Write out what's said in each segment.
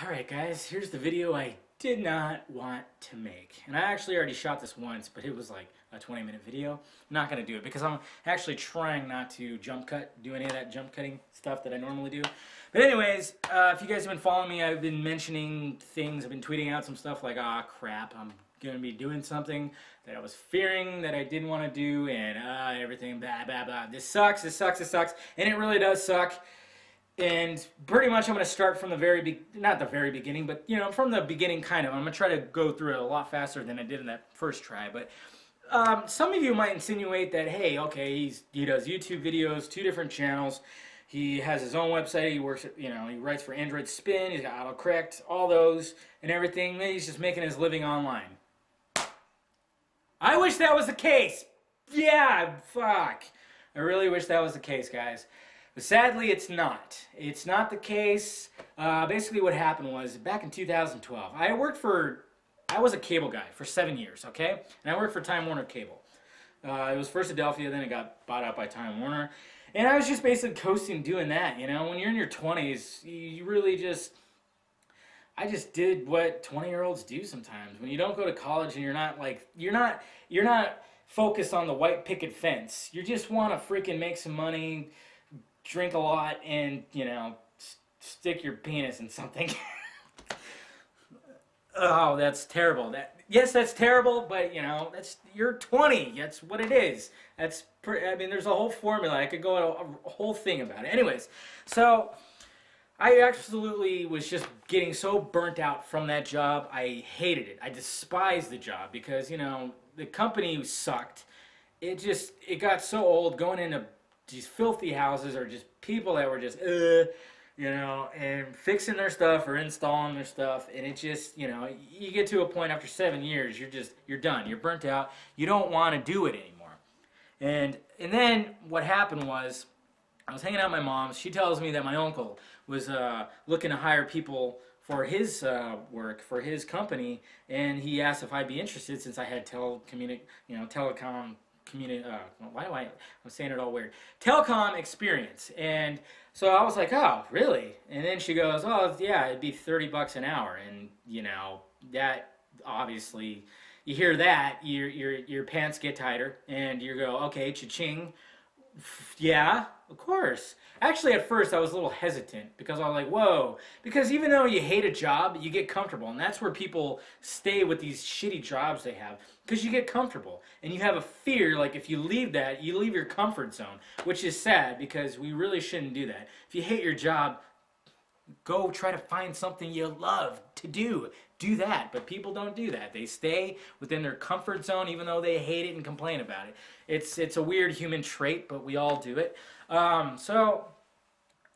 Alright guys, here's the video I did not want to make. And I actually already shot this once, but it was like a 20-minute video. I'm not going to do it because I'm actually trying not to jump cut, do any of that jump cutting stuff that I normally do. But anyways, if you guys have been following me, I've been mentioning things, I've been tweeting out some stuff like, ah crap, I'm going to be doing something that I was fearing that I didn't want to do, and everything, blah, blah, blah. This sucks, this sucks, this sucks. And it really does suck. And pretty much I'm going to start from the not the very beginning, but you know, from the beginning kind of. I'm going to try to go through it a lot faster than I did in that first try. But some of you might insinuate that, hey, okay, he does YouTube videos, 2 different channels. He has his own website. He works, he writes for Android Spin. He's got AutoCorrect, all those and everything. He's just making his living online. I wish that was the case. Yeah, fuck. I really wish that was the case, guys. But sadly, it's not. It's not the case. Basically, what happened was, back in 2012, I was a cable guy for 7 years, okay? And I worked for Time Warner Cable. It was first Adelphia, then it got bought out by Time Warner. And I was just basically coasting doing that, you know? When you're in your 20s, you really just... I just did what 20-year-olds do sometimes. When you don't go to college and you're not focused on the white picket fence. You just want to freaking make some money, drink a lot, and, stick your penis in something. Oh, that's terrible. Yes, that's terrible, but, you're 20. That's what it is. There's a whole formula. I could go a whole thing about it. Anyways, so I absolutely was just getting so burnt out from that job. I hated it. I despised the job because, the company sucked. It got so old going into these filthy houses, or just people that were just, and fixing their stuff or installing their stuff, and it just, you get to a point after 7 years, you're done, you're burnt out, you don't want to do it anymore. And then what happened was, I was hanging out with my mom. She tells me that my uncle was looking to hire people for his work, for his company, and he asked if I'd be interested since I had telecom I'm saying it all weird. Telecom experience. And so I was like, oh, really? And then she goes, oh, yeah, it'd be $30 an hour. And, that obviously, you hear that, your pants get tighter, and you go, okay, cha-ching. Yeah, of course. Actually, at first, I was a little hesitant because I was like, whoa. Because even though you hate a job, you get comfortable. And that's where people stay with these shitty jobs they have. Because you get comfortable. And you have a fear, like if you leave that, you leave your comfort zone. Which is sad because we really shouldn't do that. If you hate your job, go try to find something you love to do. Do that. But people don't do that. They stay within their comfort zone even though they hate it and complain about it. It's a weird human trait, but we all do it. So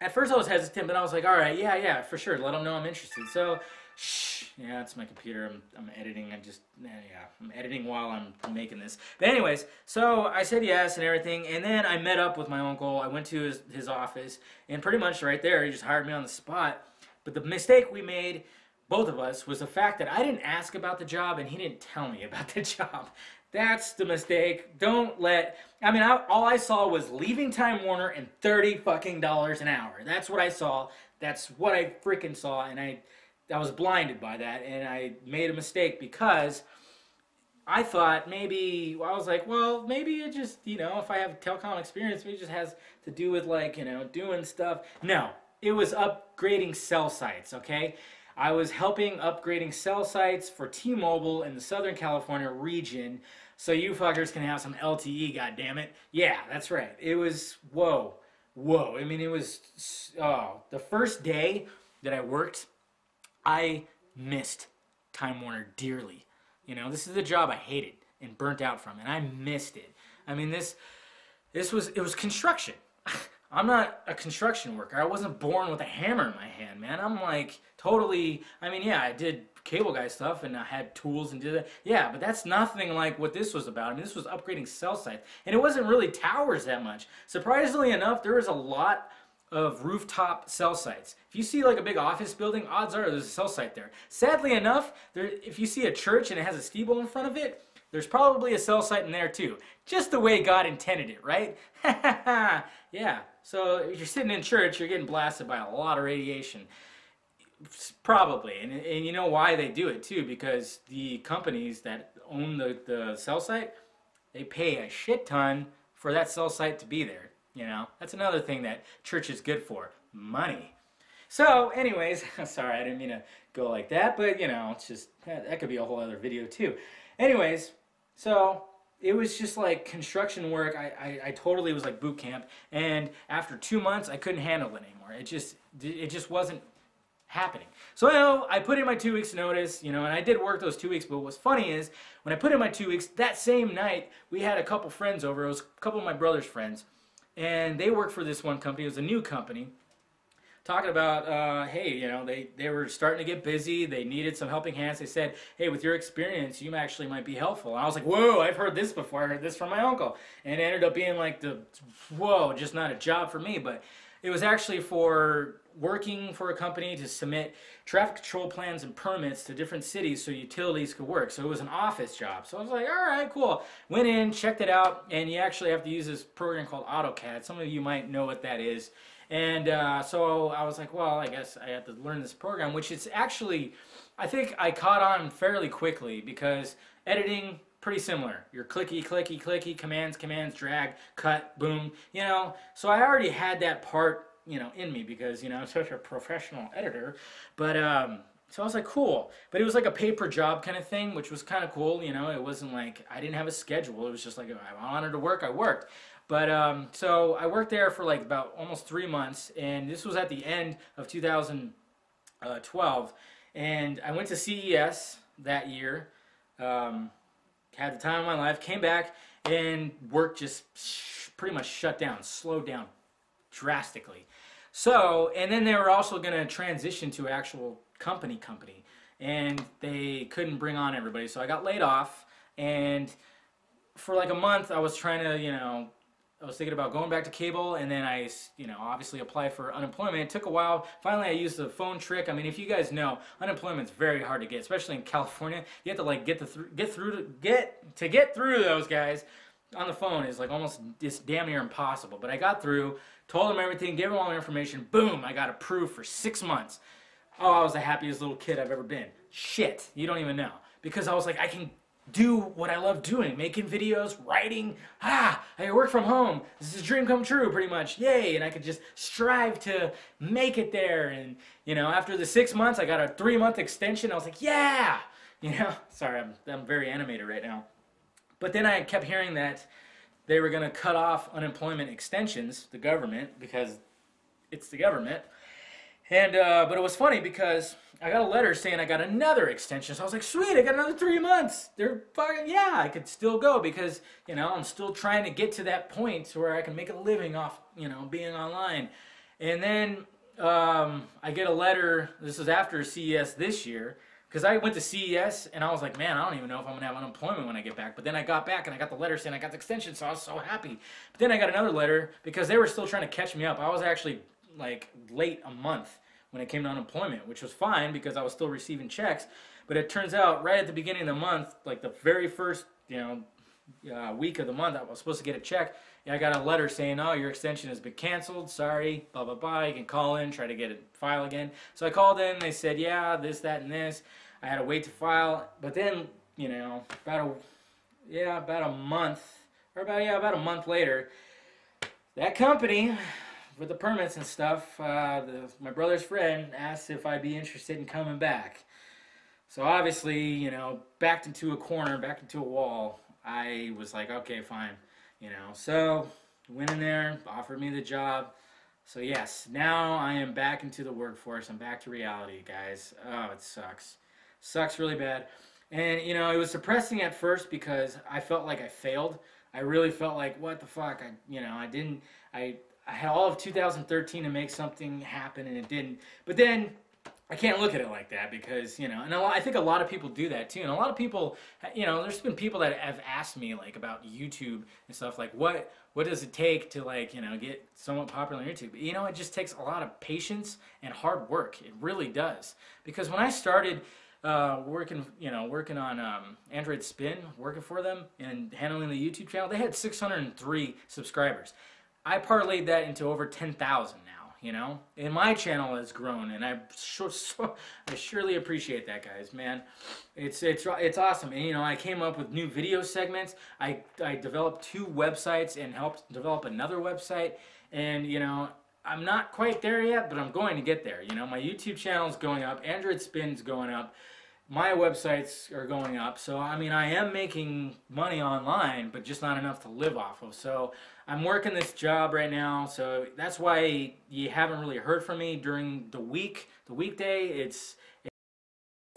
at first I was hesitant, but I was like, all right, yeah, for sure. Let them know I'm interested. So, shh. Yeah, that's my computer. I'm editing. I'm editing while I'm making this. But anyways, so I said yes and everything, and then I met up with my uncle. I went to his office, and pretty much right there, he just hired me on the spot. But the mistake we made, both of us, was the fact that I didn't ask about the job, and he didn't tell me about the job. That's the mistake. Don't let... all I saw was leaving Time Warner and $30 fucking an hour. That's what I saw. That's what I freaking saw, and I was blinded by that, and I made a mistake because I thought maybe... I was like, well, maybe it just, if I have telecom experience, maybe it just has to do with, like, doing stuff. No. It was upgrading cell sites, okay? I was helping upgrading cell sites for T-Mobile in the Southern California region, so you fuckers can have some LTE, goddammit. Yeah, that's right. It was, whoa. It was, the first day that I worked, I missed Time Warner dearly. This is the job I hated and burnt out from, and I missed it. It was construction. I'm not a construction worker. I wasn't born with a hammer in my hand, man. I'm like totally, yeah, I did cable guy stuff and I had tools and did it. Yeah, but that's nothing like what this was about. This was upgrading cell sites. And it wasn't really towers that much. Surprisingly enough, there was a lot of rooftop cell sites. If you see like a big office building, odds are there's a cell site there. Sadly enough, if you see a church and it has a steeple in front of it, there's probably a cell site in there too. Just the way God intended it, right? Yeah. So if you're sitting in church, you're getting blasted by a lot of radiation. Probably, and you know why they do it too, because the companies that own the cell site, they pay a shit ton for that cell site to be there. You know, that's another thing that church is good for, money. So anyways, sorry, I didn't mean to go like that, but you know, it's just, that could be a whole other video too. Anyways, so it was just like construction work. I totally was like boot camp, and after 2 months, I couldn't handle it anymore. It just wasn't happening. So you know, I put in my 2 weeks notice, you know, and I did work those 2 weeks, but what's funny is when I put in my 2 weeks, that same night we had a couple friends over. It was a couple of my brother's friends, and they worked for this one company. It was a new company, talking about, hey, you know, they were starting to get busy. They needed some helping hands. They said, hey, with your experience, you actually might be helpful. And I was like, whoa, I've heard this before. I heard this from my uncle. And it ended up being like whoa, just not a job for me. But it was actually for working for a company to submit traffic control plans and permits to different cities so utilities could work. So it was an office job. So I was like, all right, cool. Went in, checked it out, and you actually have to use this program called AutoCAD. Some of you might know what that is. And so I was like, well, I guess I have to learn this program, which is actually, I think I caught on fairly quickly because editing, pretty similar. You're clicky, clicky, clicky, commands, drag, cut, boom, you know. So I already had that part, you know, in me because, you know, I'm such a professional editor. But so I was like, cool. But it was like a paper job kind of thing, which was kind of cool, you know. It wasn't like, I didn't have a schedule. It was just like, I wanted to work, I worked. But so I worked there for like about almost 3 months, and this was at the end of 2012. And I went to CES that year, had the time of my life, came back, and work just pretty much shut down, slowed down drastically. So, and then they were also going to transition to actual company, and they couldn't bring on everybody. So I got laid off, and for like a month I was trying to, you know, I was thinking about going back to cable, and then I, you know, obviously apply for unemployment. It took a while. Finally, I used the phone trick. I mean, if you guys know, unemployment's very hard to get, especially in California. You have to like get through those guys on the phone is like almost, it's damn near impossible. But I got through, told them everything, gave them all the information. Boom, I got approved for 6 months. Oh, I was the happiest little kid I've ever been. Shit, you don't even know, because I was like, I can do what I love doing, making videos, writing. I can work from home. This is a dream come true, pretty much. Yay! And I could just strive to make it there. And you know, after the 6 months, I got a 3-month extension. I was like, yeah! You know, sorry, I'm very animated right now. But then I kept hearing that they were going to cut off unemployment extensions, the government, because it's the government. And but it was funny because I got a letter saying I got another extension. So I was like, sweet, I got another 3 months. They're fucking, yeah, I could still go because, you know, I'm still trying to get to that point where I can make a living off, you know, being online. And then I get a letter, this is after CES this year, because I went to CES and I was like, man, I don't even know if I'm going to have unemployment when I get back. But then I got back and I got the letter saying I got the extension, so I was so happy. But then I got another letter because they were still trying to catch me up. I was actually like late a month when it came to unemployment, which was fine because I was still receiving checks. But it turns out right at the beginning of the month, like the very first, you know, week of the month, I was supposed to get a check. I got a letter saying, oh, your extension has been canceled. Sorry, blah, blah, blah. You can call in, try to get it file again. So I called in. They said, yeah, this, that, and this. I had to wait to file. But then, you know, about a month later, that company with the permits and stuff, my brother's friend asked if I'd be interested in coming back. So obviously, you know, backed into a corner, backed into a wall. I was like, okay, fine, you know. So went in there, offered me the job. So yes, now I am back into the workforce. I'm back to reality, guys. Oh, it sucks. Sucks really bad. And, you know, it was depressing at first because I felt like I failed. I really felt like, what the fuck? I had all of 2013 to make something happen, and it didn't. But then I can't look at it like that because, you know, and I think a lot of people do that too. And a lot of people, you know, there's been people that have asked me like about YouTube and stuff, like what does it take to, like, you know, get somewhat popular on YouTube? You know, it just takes a lot of patience and hard work. It really does. Because when I started working on Android Spin, working for them and handling the YouTube channel, they had 603 subscribers. I parlayed that into over 10,000 now. you know, and my channel has grown, and I surely appreciate that, guys, man. It's awesome. And you know, I came up with new video segments. I developed 2 websites and helped develop another website, and you know, I'm not quite there yet, but I'm going to get there. You know, my YouTube channel is going up, Android Spin's going up, my websites are going up. So I mean, I am making money online, but just not enough to live off of. So I'm working this job right now, so that's why you haven't really heard from me during the weekday. It's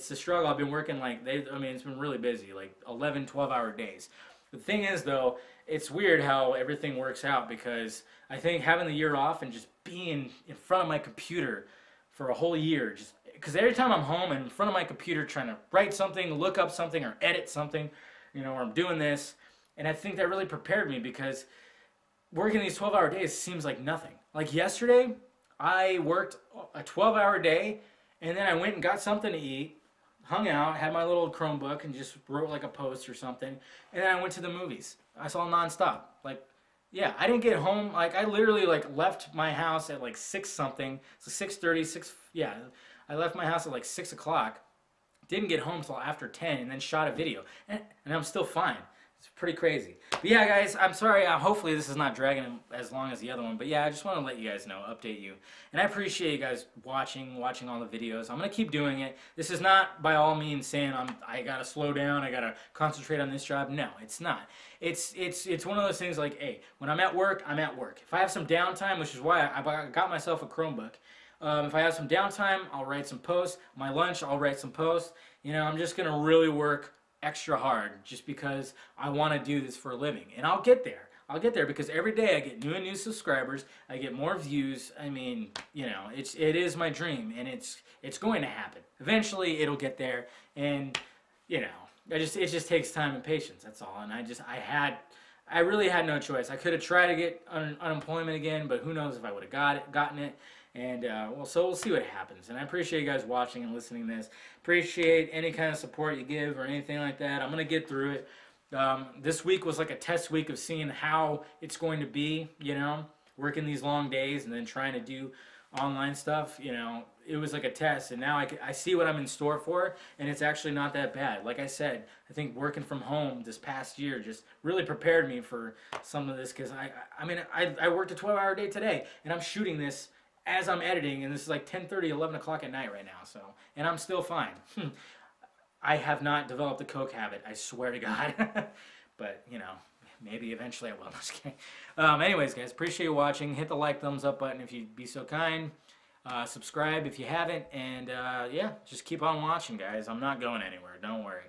the struggle. I've been working like I mean, it's been really busy, like 11, 12-hour days. The thing is, though, it's weird how everything works out, because I think having the year off and just being in front of my computer for a whole year, just because every time I'm home and in front of my computer trying to write something, look up something, or edit something, you know, or I'm doing this, and I think that really prepared me, because working these 12-hour days seems like nothing. Like yesterday, I worked a 12-hour day, and then I went and got something to eat, hung out, had my little Chromebook, and just wrote like a post or something, and then I went to the movies. I saw nonstop. Like, yeah, I didn't get home. Like, I literally like left my house at like 6 something, so 6:30, yeah, I left my house at like 6 o'clock, didn't get home until after 10, and then shot a video, and I'm still fine. It's pretty crazy. But yeah, guys, I'm sorry. Hopefully this is not dragging as long as the other one. But yeah, I just want to let you guys know, update you. And I appreciate you guys watching all the videos. I'm going to keep doing it. This is not by all means saying I got to slow down, I got to concentrate on this job. No, it's not. It's one of those things like, hey, when I'm at work, I'm at work. If I have some downtime, which is why I got myself a Chromebook. If I have some downtime, I'll write some posts. My lunch, I'll write some posts. You know, I'm just going to really work extra hard just because I want to do this for a living. And I'll get there. I'll get there, because every day I get new and new subscribers. I get more views. I mean, you know, it is my dream, and it's going to happen. Eventually it'll get there, and you know, it just takes time and patience. That's all. And I really had no choice. I could have tried to get unemployment again, but who knows if I would have gotten it. And well, so we'll see what happens. And I appreciate you guys watching and listening to this. Appreciate any kind of support you give or anything like that. I'm gonna get through it. This week was like a test week of seeing how it's going to be. You know, working these long days and then trying to do online stuff. You know, it was like a test, and now I see what I'm in store for, and it's actually not that bad. Like I said, I think working from home this past year just really prepared me for some of this, because I mean I worked a 12-hour day today, and I'm shooting this as I'm editing, and this is like 10:30, 11 o'clock at night right now, so, and I'm still fine. I have not developed a coke habit, I swear to God. But, you know, maybe eventually I will. Just kidding. Anyways, guys, appreciate you watching. Hit the like, thumbs up button if you'd be so kind. Subscribe if you haven't, and yeah, just keep on watching, guys. I'm not going anywhere, don't worry.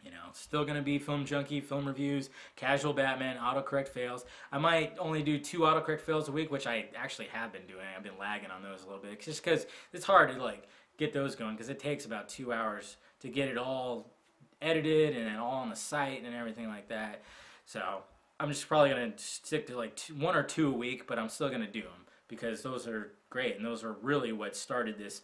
You know, still going to be Film Junkie, film reviews, casual Batman, autocorrect fails. I might only do 2 autocorrect fails a week, which I actually have been doing. I've been lagging on those a little bit, just because it's hard to like get those going, because it takes about 2 hours to get it all edited and then all on the site and everything like that. So I'm just probably going to stick to like 1 or 2 a week, but I'm still going to do them, because those are great, and those are really what started this,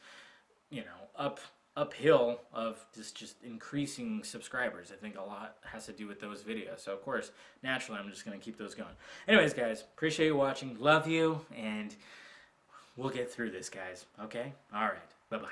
you know, uphill of just increasing subscribers. I think a lot has to do with those videos. So of course, naturally, I'm just going to keep those going. Anyways, guys, appreciate you watching. Love you, and we'll get through this, guys. Okay? All right. Bye-bye.